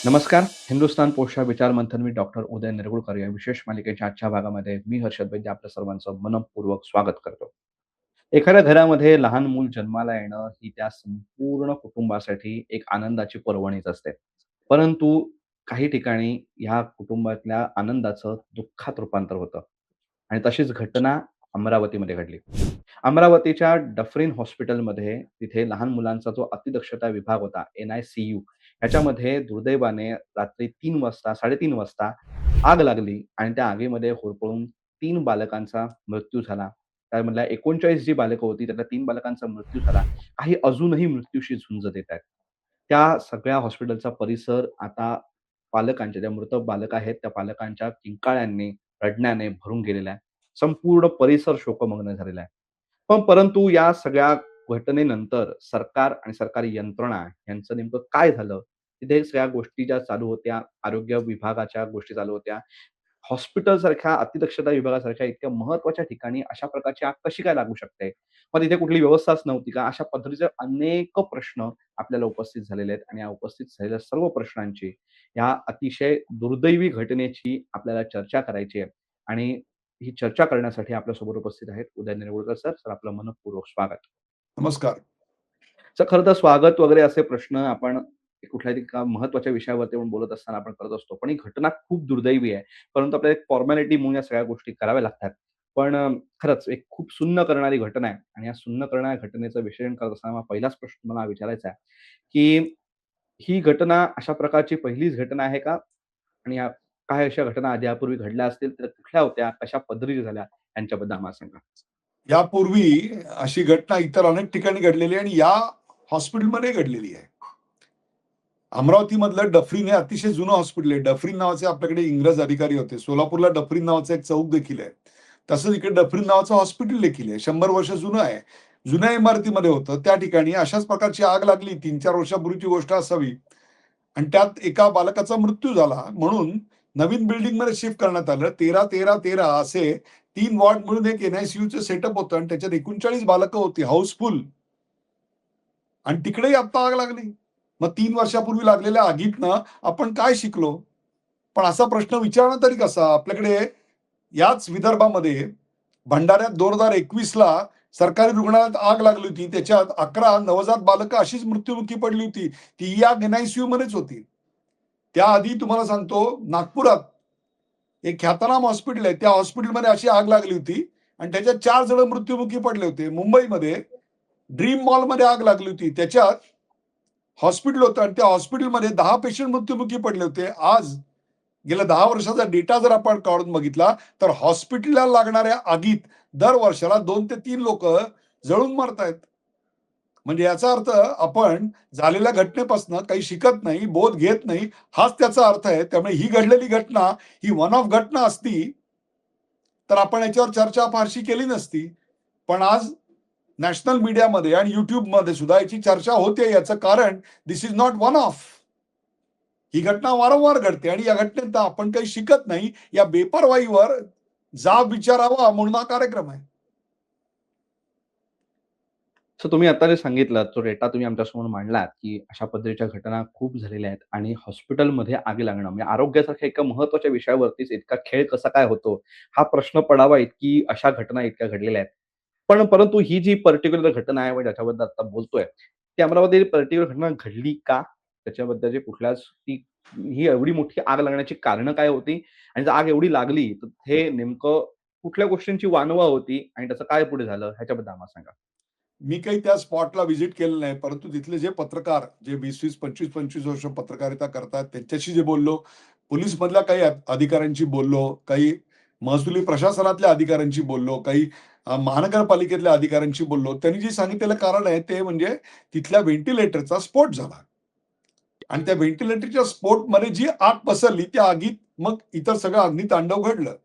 नमस्कार. हिंदुस्थान पोस्टच्या विचार मंथन मी डॉक्टर उदय निरगुडकर या विशेष मालिकेच्या आजच्या भागामध्ये मी हर्षद वैद्य आपल्या सर्वांचं मनःपूर्वक स्वागत करतो. एखाद्या घरामध्ये लहान मूल जन्माला येणं ही त्या संपूर्ण कुटुंबासाठी एक आनंदाची पर्वणीच असते. परंतु काही ठिकाणी ह्या कुटुंबातल्या आनंदाचं दुःखात रूपांतर होतं आणि तशीच घटना अमरावतीमध्ये घडली. अमरावतीच्या डफरीन हॉस्पिटलमध्ये तिथे लहान मुलांचा जो अतिदक्षता विभाग होता, NICU ह्याच्यामध्ये दुर्दैवाने रात्री 3 वाजता, 3:30 वाजता आग लागली आणि त्या आगीमध्ये होरपळून 3 बालकांचा मृत्यू झाला. त्यामधल्या 39 जी बालकं होती, त्यातल्या 3 बालकांचा मृत्यू झाला. काही अजूनही मृत्यूशी झुंज देत आहेत. त्या सगळ्या हॉस्पिटलचा परिसर आता पालकांच्या, ज्या मृत बालक आहेत, त्या पालकांच्या किंकाळ्यांनी, रडण्याने भरून गेलेला आहे. संपूर्ण परिसर शोकमग्न झालेला आहे. पण परंतु या सगळ्या घटनेनंतर सरकार आणि सरकारी यंत्रणा यांचं नेमकं काय झालं? तिथे सगळ्या गोष्टी ज्या चालू होत्या, आरोग्य विभागाच्या गोष्टी चालू होत्या. हॉस्पिटलसारख्या अतिदक्षता विभागासारख्या इतक्या महत्त्वाच्या ठिकाणी अशा प्रकारची आग कशी काय लागू शकते? मग तिथे कुठली व्यवस्थाच नव्हती का? अशा पद्धतीचे अनेक प्रश्न आपल्याला उपस्थित झालेले आहेत आणि या उपस्थित झालेल्या सर्व प्रश्नांची, ह्या अतिशय दुर्दैवी घटनेची आपल्याला चर्चा करायची आहे आणि ही चर्चा करण्यासाठी आपल्यासोबत उपस्थित आहेत उदय निरगुडकर सर. सर आपलं मनःपूर्वक स्वागत. नमस्कार. सर खरं तर स्वागत वगैरे असे प्रश्न आपण कुठल्यातरी एका महत्त्वाच्या विषयावरती आपण बोलत असताना आपण करत असतो. पण ही घटना खूप दुर्दैवी आहे. परंतु आपल्याला एक फॉर्मॅलिटी म्हणून या सगळ्या गोष्टी कराव्या लागतात. पण खरंच एक खूप सुन्न करणारी घटना आहे आणि या सुन्न करणाऱ्या घटनेचं विश्लेषण करत असताना मला पहिलाच प्रश्न मला विचारायचा आहे, की ही घटना अशा प्रकारची पहिलीच घटना आहे का? आणि या काही अशा घटना आधी यापूर्वी घडल्या असतील तर कुठल्या होत्या? कशा पद्धतीच्या झाल्या? यांच्याबद्दल आम्हाला सांगा. यापूर्वी अशी घटना इतर अनेक ठिकाणी घडलेली आहे आणि या हॉस्पिटलमध्ये घडलेली आहे. अमरावतीमधलं डफरीन हे अतिशय जुनं हॉस्पिटल आहे. डफरीन नावाचे आपल्याकडे इंग्रज अधिकारी होते. सोलापूरला डफरीन नावाचा एक चौक देखील आहे. तसंच इकडे डफरीन नावाचं हॉस्पिटल देखील आहे. 100 वर्ष जुनं आहे. जुन्या इमारतीमध्ये होतं. त्या ठिकाणी अशाच प्रकारची आग लागली. 3-4 वर्षापूर्वीची गोष्ट असावी आणि त्यात एका बालकाचा मृत्यू झाला. म्हणून नवीन बिल्डिंगमध्ये शिफ्ट करण्यात आलं. 13, 13, 13 असे 3 वॉर्ड मिळून एक NICUचं सेटअप होतं आणि त्याच्यात 39 बालकं होती हाऊसफुल. आणि तिकडेही आता आग लागली. मग 3 वर्षापूर्वी लागलेल्या आगीतनं आपण काय शिकलो? पण असा प्रश्न विचारणं तरी कसा? आपल्याकडे याच विदर्भामध्ये भंडाऱ्यात 2021ला सरकारी रुग्णालयात आग लागली होती. त्याच्यात 11 नवजात बालकं अशीच मृत्युमुखी पडली होती. ती आग NICU मध्येच होती. त्याआधी तुम्हाला सांगतो नागपुरात एक ख्यातनाम हॉस्पिटल आहे. त्या हॉस्पिटलमध्ये अशी आग लागली होती आणि त्याच्यात 4 जण मृत्युमुखी पडले होते. मुंबईमध्ये ड्रीम मॉलमध्ये आग लागली होती. त्याच्यात हॉस्पिटल होतं आणि त्या हॉस्पिटलमध्ये 10 पेशंट मृत्युमुखी पडले होते. आज गेल्या 10 वर्षाचा डेटा जर आपण काढून बघितला, तर हॉस्पिटलला लागणाऱ्या आगीत दर वर्षाला 2 ते 3 लोकं जळून मरतायत. म्हणजे याचा अर्थ आपण झालेल्या घटनेपासून काही शिकत नाही, बोध घेत नाही, हाच त्याचा अर्थ आहे. त्यामुळे ही घडलेली घटना ही वन ऑफ घटना असती, तर आपण याच्यावर चर्चा फारशी केली नसती. पण आज नॅशनल मीडियामध्ये आणि YouTubeमध्ये सुद्धा याची चर्चा होते. याचं कारण दिस इज नॉट वन ऑफ. ही घटना वारंवार घडते आणि या घटनेत आपण काही शिकत नाही. या बेपर्वाईवर जाब विचारावा म्हणून हा कार्यक्रम आहे. सो तुम्ही आता जे सांगितलात, तो डेटा तुम्ही आमच्यासमोर मांडलात, की अशा पद्धतीच्या घटना खूप झालेल्या आहेत आणि हॉस्पिटलमध्ये आगी लागणं म्हणजे आरोग्यासारख्या एका महत्त्वाच्या विषयावरतीच इतका खेळ कसा काय होतो? हा प्रश्न पडावा इतकी अशा घटना इतक्या घडलेल्या आहेत. पण परंतु ही जी पर्टिक्युलर घटना आहे, म्हणजे ज्याच्याबद्दल आता बोलतोय, ती अमरावती पर्टिक्युलर घटना घडली का? त्याच्याबद्दलची कुठल्याच ती ही एवढी मोठी आग लागण्याची कारणं काय होती? आणि जर आग एवढी लागली, तर हे नेमकं कुठल्या गोष्टींची वानवा होती आणि त्याचं काय पुढे झालं? ह्याच्याबद्दल आम्हाला सांगा. मी काही त्या स्पॉटला व्हिजिट केलं नाही, परंतु तिथले जे पत्रकार जे 20-20, 25-25 वर्ष पत्रकारिता करतात त्यांच्याशी जे बोललो, पोलिसमधल्या काही अधिकाऱ्यांशी बोललो, काही महसुली प्रशासनातल्या अधिकाऱ्यांशी बोललो, काही महानगरपालिकेतल्या अधिकाऱ्यांशी बोललो. त्यांनी जे सांगितलेलं कारण आहे ते म्हणजे तिथल्या व्हेंटिलेटरचा स्फोट झाला आणि त्या व्हेंटिलेटरच्या स्फोटमध्ये जी आग पसरली, त्या आगीत मग इतर सगळं अग्नितांडव घडलं.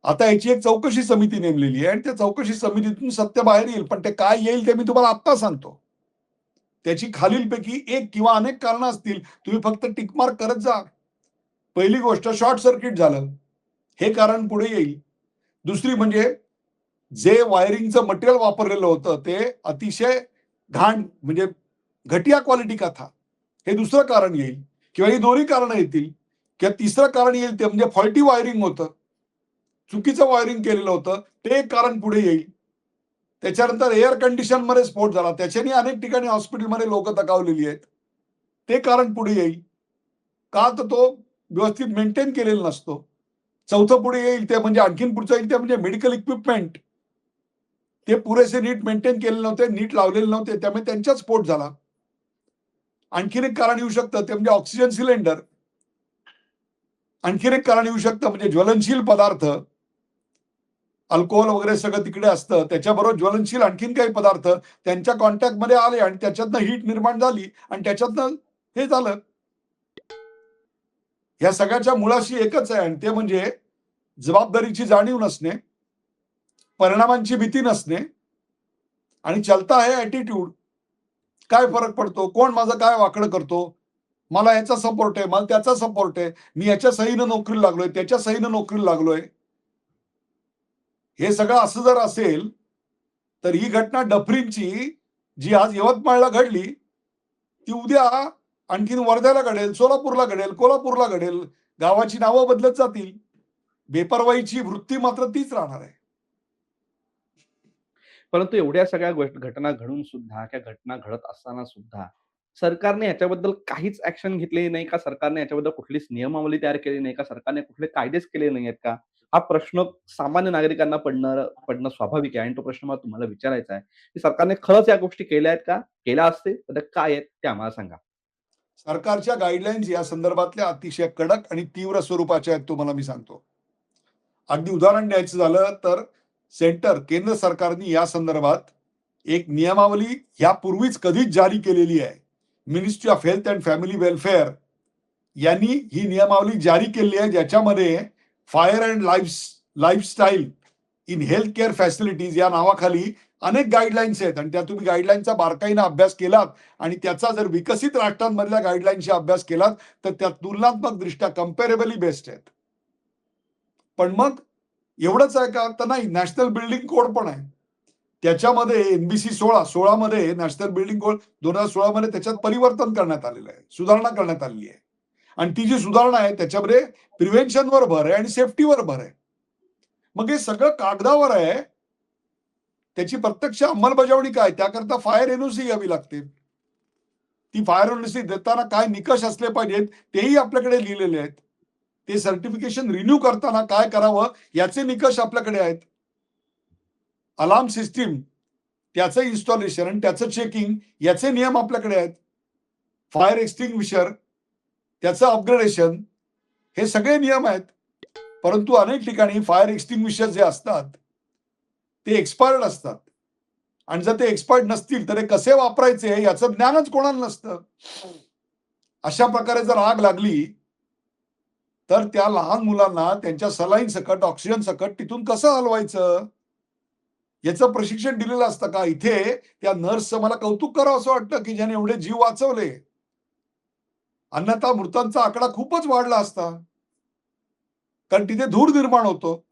आता याची एक चौकशी समिती नेमलेली आहे आणि त्या चौकशी समितीतून सत्य बाहेर येईल. पण ते काय येईल ते मी तुम्हाला आत्ता सांगतो. त्याची खालीलपैकी एक किंवा अनेक कारणं असतील. तुम्ही फक्त टिक मार्क करत जा. पहिली गोष्ट शॉर्ट सर्किट झालं. हे कारण पुढे येईल. दुसरी म्हणजे जे वायरिंगचं मटेरियल वापरलेलं होतं ते अतिशय घाण म्हणजे घटिया क्वालिटी का था? हे दुसरं कारण येईल. किंवा ही दोन्ही कारणं येतील किंवा तिसरं कारण येईल ते म्हणजे फॉल्टी वायरिंग होतं. चुकीचं वायरिंग केलेलं होतं. ते एक कारण पुढे येईल. त्याच्यानंतर एअर कंडिशनमध्ये स्फोट झाला. त्याच्याने अनेक ठिकाणी हॉस्पिटलमध्ये लोकं दगावलेली आहेत. ते कारण पुढे येईल. का तर तो व्यवस्थित मेंटेन केलेला नसतो. चौथं पुढे येईल ते म्हणजे आणखीन पुढचं येईल ते म्हणजे मेडिकल इक्विपमेंट. ते पुरेसे नीट मेंटेन केलेले नव्हते, नीट लावलेले नव्हते. त्यामुळे त्यांच्यात स्फोट झाला. आणखीन एक कारण येऊ शकतं ते म्हणजे ऑक्सिजन सिलेंडर. आणखीन एक कारण येऊ शकतं म्हणजे ज्वलनशील पदार्थ. अल्कोहोल वगैरे सगळं तिकडे असतं. त्याच्याबरोबर ज्वलनशील आणखीन काही पदार्थ त्यांच्या कॉन्टॅक्टमध्ये आले आणि त्याच्यातनं हीट निर्माण झाली आणि त्याच्यातनं हे झालं. ह्या सगळ्याच्या मुळाशी एकच आहे आणि ते म्हणजे जबाबदारीची जाणीव नसणे, परिणामांची भीती नसणे आणि चलता है ॲटिट्यूड. काय फरक पडतो? कोण माझं काय वाकडं करतो? मला ह्याचा सपोर्ट आहे, मला त्याचा सपोर्ट आहे. मी याच्या सहीनं नोकरीला लागलोय, त्याच्या सहीनं नोकरीला लागलोय. हे सगळं असं जर असेल, तर ही घटना डफरींची जी आज यवतमाळला घडली, ती उद्या आणखीन वर्ध्याला घडेल, सोलापूरला घडेल, कोल्हापूरला घडेल. गावाची नावं बदलत जातील. बेपर्वाईची वृत्ती मात्र तीच राहणार आहे. परंतु एवढ्या सगळ्या घटना घडून सुद्धा, त्या घटना घडत असताना सुद्धा, सरकारने याच्याबद्दल काहीच ॲक्शन घेतलेली नाही का? सरकारने याच्याबद्दल कुठलीच नियमावली तयार केली नाही का? सरकारने कुठले कायदेच केले नाही आहेत का? हा प्रश्न सामान्य नागरिकांना पडणं स्वाभाविक आहे आणि तो प्रश्न मला तुम्हाला विचारायचा आहे, की सरकारने खरंच या गोष्टी केल्या आहेत का? केल्या असतील तर त्या काय आहेत ते आम्हाला सांगा? सरकारच्या गाईडलाईन्स या संदर्भातल्या अतिशय कडक आणि तीव्र स्वरूपाच्या आहेत तुम्हाला मी सांगतो. अगदी उदाहरण द्यायचं झालं तर केंद्र सरकारने या संदर्भात एक नियमावली यापूर्वीच कधीच जारी केलेली आहे. Ministry of health and family welfare यांनी ही नियमावली जारी केली आहे, ज्याच्यामध्ये fire and lifestyle in health care facilities या नावाखाली अनेक गाईडलाईन्स आहेत आणि त्या तुम्ही गाईडलाईनचा बारकाईनं अभ्यास केलात आणि त्याचा जर विकसित राष्ट्रांमधल्या गाईडलाईनचा अभ्यास केलात तर त्या तुलनात्मक दृष्ट्या कम्पॅरेबली बेस्ट आहेत. पण मग एवढंच आहे का? तर नाही, नॅशनल बिल्डिंग कोड पण आहे. त्याच्यामध्ये एनबीसी 16 मध्ये नॅशनल बिल्डिंग कोड 2016 मध्ये त्याच्यात परिवर्तन करण्यात आलेलं आहे. सुधारणा करण्यात आलेली आहे. आणि ती जी सुधारणा आहे त्याच्यामध्ये प्रिव्हेन्शनवर भर आहे आणि सेफ्टीवर भर आहे. मग हे सगळं कागदावर आहे. त्याची प्रत्यक्ष अंमलबजावणी काय? त्याकरता फायर एनओसी घ्यावी लागते. ती फायर एनओसी देताना काय निकष असले पाहिजेत तेही आपल्याकडे लिहिलेले आहेत. ते सर्टिफिकेशन रिन्यू करताना काय करावं याचे निकष आपल्याकडे आहेत. अलार्म सिस्टीम त्याचं इन्स्टॉलेशन आणि त्याचं चेकिंग याचे नियम आपल्याकडे आहेत. फायर एक्स्टिंग्विशर त्याचं अपग्रेडेशन हे सगळे नियम आहेत. परंतु अनेक ठिकाणी फायर एक्स्टिंग्विशर जे असतात ते एक्सपायर्ड असतात आणि जर ते एक्सपायर्ड नसतील तर ते कसे वापरायचे याचं ज्ञानच कोणाला नसतं. अशा प्रकारे जर आग लागली तर त्या लहान मुलांना त्यांच्या सलाईन सकट, ऑक्सिजन सकट तिथून कसं हलवायचं याचं प्रशिक्षण दिलेलं असतं का? इथे त्या नर्सचं मला कौतुक करावं असं वाटतं की ज्याने एवढे जीव वाचवले. अन्यथा मृतांचा आकडा खूपच वाढला असता. कारण तिथे धूर निर्माण होतो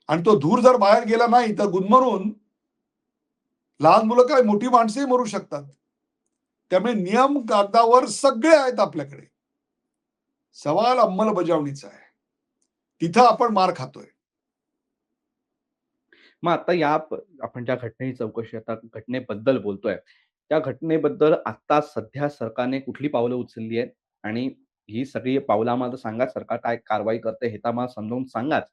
आणि तो धूर जर बाहेर गेला नाही तर गुदमरून लहान मुलं काय मोठी माणसंही मरू शकतात. त्यामुळे नियम कागदावर सगळे आहेत आपल्याकडे. सवाल अंमलबजावणीचा आहे. तिथं आपण मार खातोय. मग आता आपण ज्या घटनेची चौकशी आता घटनेबद्दल बोलतोय. त्या घटनेबद्दल आता सध्या सरकारने कुठली पावलं उचलली आहेत? आणि ही सगळी पावलं आम्हाला सांगा. सरकार काय कारवाई करते हे तर आम्हाला समजावून सांगाच.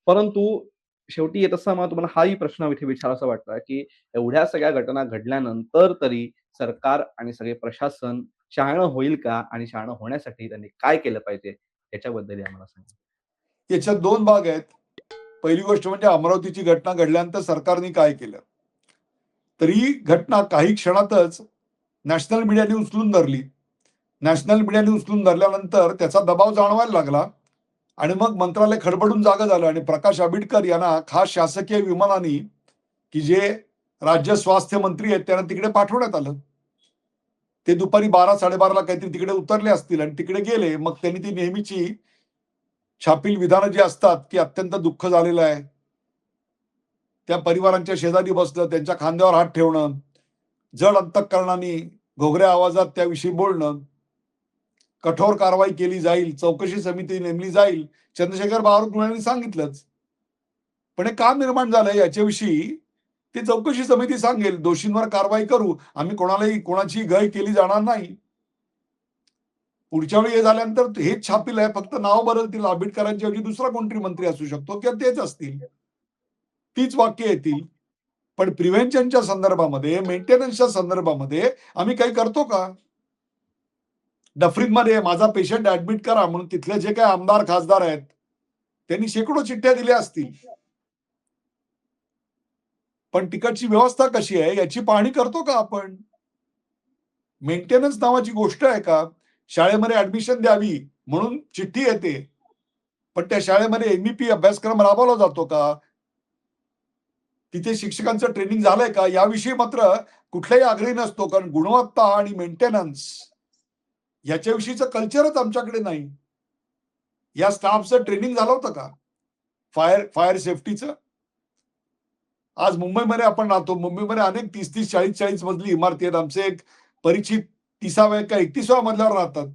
परंतु शेवटी येत असताना मला तुम्हाला हाही प्रश्न इथे विचारावासा वाटतोय, की एवढ्या सगळ्या घटना घडल्यानंतर तरी सरकार आणि सगळे प्रशासन शहाणं होईल का? आणि शहाणं होण्यासाठी त्यांनी काय केलं पाहिजे? याच्याबद्दलही आम्हाला सांगा. याच्यात 2 भाग आहेत. पहिली गोष्ट म्हणजे अमरावतीची घटना घडल्यानंतर सरकारने काय केलं? तर ही घटना काही क्षणातच नॅशनल मीडियाने उचलून धरली. नॅशनल मीडियाने उचलून धरल्यानंतर त्याचा दबाव जाणवायला लागला आणि मग मंत्रालय खडबडून जागं झालं आणि प्रकाश आंबेडकर यांना खास शासकीय विमानाने की जे राज्य स्वास्थ्य मंत्री आहेत त्यांना तिकडे पाठवण्यात आलं. ते दुपारी 12-12:30ला काहीतरी तिकडे उतरले असतील आणि तिकडे गेले. मग त्यांनी ती नेहमीची छापील विधानं जी असतात, की अत्यंत दुःख झालेलं आहे. त्या परिवारांच्या शेजारी बसणं, त्यांच्या खांद्यावर हात ठेवणं, जड अंतःकरणाने घोगऱ्या आवाजात त्याविषयी बोलणं. कठोर कारवाई केली जाईल, चौकशी समिती नेमली जाईल. चंद्रशेखर बावनकुळेंनी सांगितलंच. पण हे का निर्माण झालं याच्याविषयी ती चौकशी समिती सांगेल. दोषींवर कारवाई करू. आम्ही कोणाची गय केली जाणार नाही. पुढच्या वेळी हे झाल्यानंतर हेच छापील आहे, फक्त नाव बदलतील. आंबेडकरांच्या ऐवजी दुसरा कोणतरी मंत्री असू शकतो किंवा तेच असतील. तीच वाक्य येतील. पण प्रिव्हेन्शनच्या संदर्भामध्ये, मेंटेनन्सच्या संदर्भामध्ये आम्ही काही करतो का? डफरीनमध्ये माझा पेशंट ऍडमिट करा म्हणून तिथले जे काही आमदार, खासदार आहेत, त्यांनी शेकडो चिठ्ठ्या दिल्या असतील. पण तिकडची व्यवस्था कशी आहे याची पाहणी करतो का आपण? मेंटेनन्स नावाची गोष्ट आहे का? शाळेमध्ये ऍडमिशन द्यावी म्हणून चिठ्ठी येते. पण त्या शाळेमध्ये एमईपी अभ्यासक्रम राबवला जातो का? तिथे शिक्षकांचं ट्रेनिंग झालंय का? याविषयी मात्र कुठलाही आग्रही नसतो. कारण गुणवत्ता आणि मेंटेनन्स याच्याविषयीचं कल्चरच आमच्याकडे नाही. या स्टाफचं ट्रेनिंग झालं होतं का? फायर सेफ्टीचं? आज मुंबईमध्ये आपण राहतो. मुंबईमध्ये अनेक 30-30, 40-40 मजली इमारती आहेत. आमचे एक परिचित 30व्या का 31व्या मजल्यावर राहतात.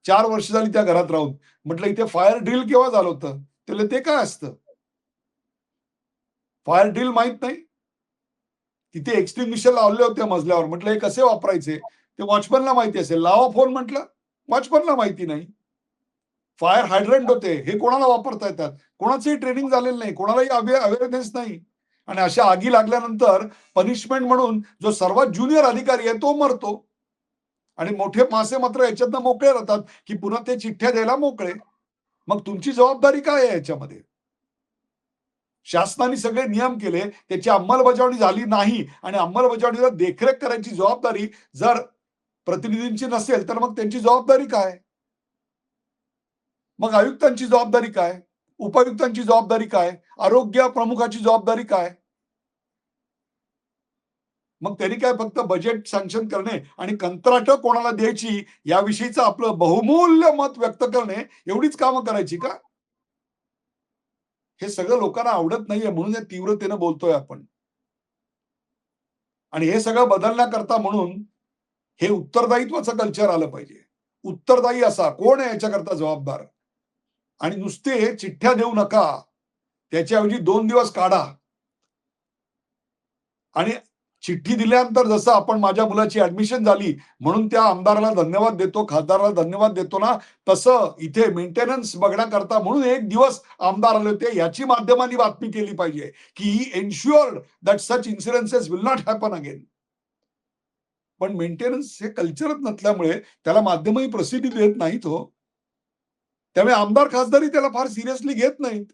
4 वर्ष झाली त्या घरात राहून. म्हटलं इथे फायर ड्रिल केव्हा झालं होतं? ते काय असतं? फायर ड्रिल माहीत नाही? तिथे एक्स्टिंग्विशर लावले होते मजल्यावर. म्हटलं हे कसे वापरायचे? ते वॉचमनला माहिती असेल. लावा फोन म्हटलं. वॉचमनला माहिती नाही. फायर हायड्रंट होते. हे कोणाला वापरता येतात? कोणाचंही ट्रेनिंग झालेलं नाही. कोणालाही अवेअरनेस नाही. आणि अशा आगी लागल्यानंतर पनिशमेंट म्हणून जो सर्वात ज्युनियर अधिकारी आहे तो मरतो. आणि मोठे मासे मात्र याच्यातनं मोकळे राहतात, की पुन्हा ते चिठ्ठ्या द्यायला मोकळे. मग तुमची जबाबदारी काय आहे याच्यामध्ये? शासनाने सगळे नियम केले, त्याची अंमलबजावणी झाली नाही आणि अंमलबजावणीवर देखरेख करायची जबाबदारी जर प्रतिनिधींची नसेल, तर मग त्यांची जबाबदारी काय? मग आयुक्तांची जबाबदारी काय? उपायुक्तांची जबाबदारी काय? आरोग्य प्रमुखाची जबाबदारी काय? मग त्यांनी काय फक्त बजेट सँक्शन करणे आणि कंत्राटं कोणाला द्यायची याविषयीचं आपलं बहुमूल्य मत व्यक्त करणे एवढीच कामं करायची का? हे सगळं लोकांना आवडत नाहीये म्हणून या तीव्रतेनं बोलतोय आपण. आणि हे सगळं बदलण्याकरता म्हणून हे उत्तरदायित्वाचं कल्चर आलं पाहिजे. उत्तरदायी असा कोण आहे याच्याकरता जबाबदार? आणि नुसते चिठ्ठ्या देऊ नका. त्याच्याऐवजी 2 दिवस काढा. आणि चिठ्ठी दिल्यानंतर जसं आपण माझ्या मुलाची ऍडमिशन झाली म्हणून त्या आमदाराला धन्यवाद देतो, खासदाराला धन्यवाद देतो ना, तसं इथे मेंटेनन्स बघण्याकरता म्हणून 1 दिवस आमदार आले होते. याची माध्यमांनी बातमी केली पाहिजे, की he ensured that such incidences will not happen again. पण मेंटेनन्स हे कल्चरच नसल्यामुळे त्याला माध्यमही प्रसिद्धी देत नाहीत हो. त्यामुळे आमदार, खासदारही त्याला फार सिरियसली घेत नाहीत.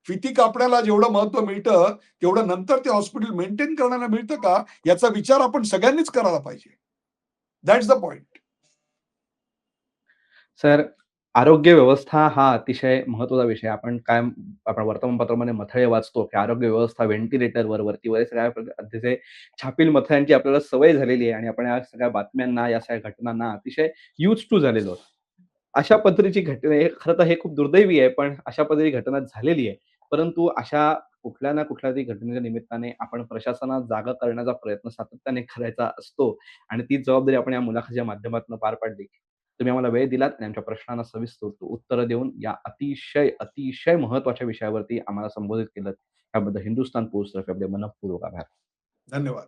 फिती कापण्याला जेवढं महत्व मिळतं, तेवढं नंतर ते हॉस्पिटल मेंटेन करण्याला मिळतं का? याचा विचार आपण सगळ्यांनीच करायला पाहिजे. That's the point. सर, आरोग्य व्यवस्था हा अतिशय महत्त्वाचा विषय आहे. आपण वर्तमानपत्रामध्ये मथळे वाचतो, की आरोग्य व्यवस्था व्हेंटिलेटरवर, वरती-वर सगळ्या अतिशय छापील मथळ्यांची आपल्याला सवय झालेली आहे आणि आपण या सगळ्या बातम्यांना, या सगळ्या घटनांना अतिशय यूज्ड टू झालेलो आहोत. अशा पद्धतीची घटना हे खरं तर हे खूप दुर्दैवी आहे, पण अशा पद्धतीची घटना झालेली आहे. परंतु अशा कुठल्या ना कुठल्यातरी घटनेच्या निमित्ताने आपण प्रशासनाला जागा करण्याचा प्रयत्न सातत्याने करायचा असतो आणि ती जबाबदारी आपण या मुलाखतीच्या माध्यमातून पार पाडली. तुम्ही आम्हाला वेळ दिलात आणि आमच्या प्रश्नांना सविस्तर उत्तरं देऊन या अतिशय महत्त्वाच्या विषयावरती आम्हाला संबोधित केलंत. त्याबद्दल हिंदुस्थान पोस्टतर्फे आपले मनःपूर्वक आभार. धन्यवाद.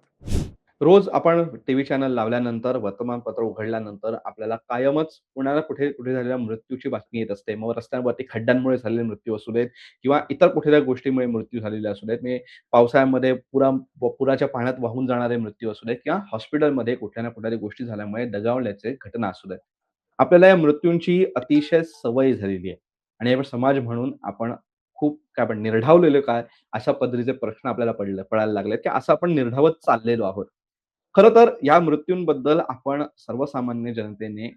रोज आपण टीव्ही चॅनल लावल्यानंतर, वर्तमानपत्र उघडल्यानंतर आपल्याला कायमच कुणाला कुठे झालेल्या मृत्यूची बातमी येत असते. मग रस्त्यांवरती खड्ड्यांमुळे झालेले मृत्यू असू देत किंवा इतर कुठल्याही गोष्टीमुळे मृत्यू झालेले असू देत. म्हणजे पावसाळ्यामध्ये पुराच्या पाण्यात वाहून जाणारे मृत्यू असू देत किंवा हॉस्पिटलमध्ये कुठल्या ना कुठल्या गोष्टी झाल्यामुळे दगावल्याचे घटना असू देत. आपल्याला या मृत्यूंची अतिशय सवय झालेली आहे आणि आपण समाज म्हणून आपण खूप काय आपण निर्ढावलेलो काय, अशा पद्धतीचे प्रश्न आपल्याला पडायला लागलेत, की असं आपण निर्ढावत चाललेलो आहोत. खरं तर या मृत्यूंबद्दल आपण सर्वसामान्य जनतेने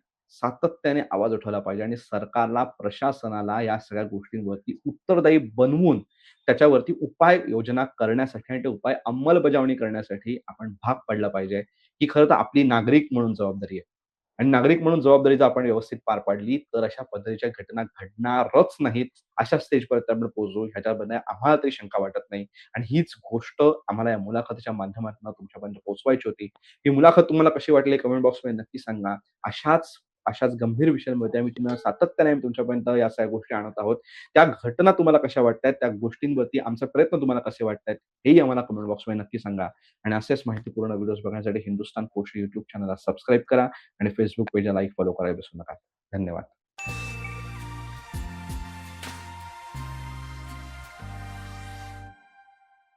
सातत्याने आवाज उठवला पाहिजे आणि सरकारला, प्रशासनाला या सगळ्या गोष्टींवरती उत्तरदायी बनवून त्याच्यावरती उपाययोजना करण्यासाठी आणि ते उपाय अंमलबजावणी करण्यासाठी आपण भाग पडलं पाहिजे. ही खरं तर आपली नागरिक म्हणून जबाबदारी आहे. आणि नागरिक म्हणून जबाबदारी जर आपण व्यवस्थित पार पाडली, तर अशा पद्धतीच्या घटना घडणारच नाहीत. अशा स्टेजपर्यंत आपण पोहोचू ह्याच्याबद्दल आम्हाला तरी शंका वाटत नाही. आणि हीच गोष्ट आम्हाला या मुलाखतीच्या माध्यमातून तुमच्यापर्यंत पोहोचवायची होती. ही मुलाखत तुम्हाला कशी वाटली कमेंट बॉक्समध्ये नक्की सांगा. अशाच अशाच गंभीर विषयांवरती आम्ही सातत्याने आम्ही तुमच्यापर्यंत या सगळ्या गोष्टी आणत आहोत. त्या घटना तुम्हाला कशा वाटतायत, त्या गोष्टींवरती आमचे प्रयत्न तुम्हाला कसे वाटतायत, हेही आम्हाला कमेंट बॉक्समध्ये नक्की सांगा. आणि असेच माहितीपूर्ण व्हिडिओज बघण्यासाठी हिंदुस्तान पोस्ट YouTube चॅनलला सबस्क्राईब करा आणि Facebook पेजला लाईक, फॉलो करायला विसरू नका. धन्यवाद.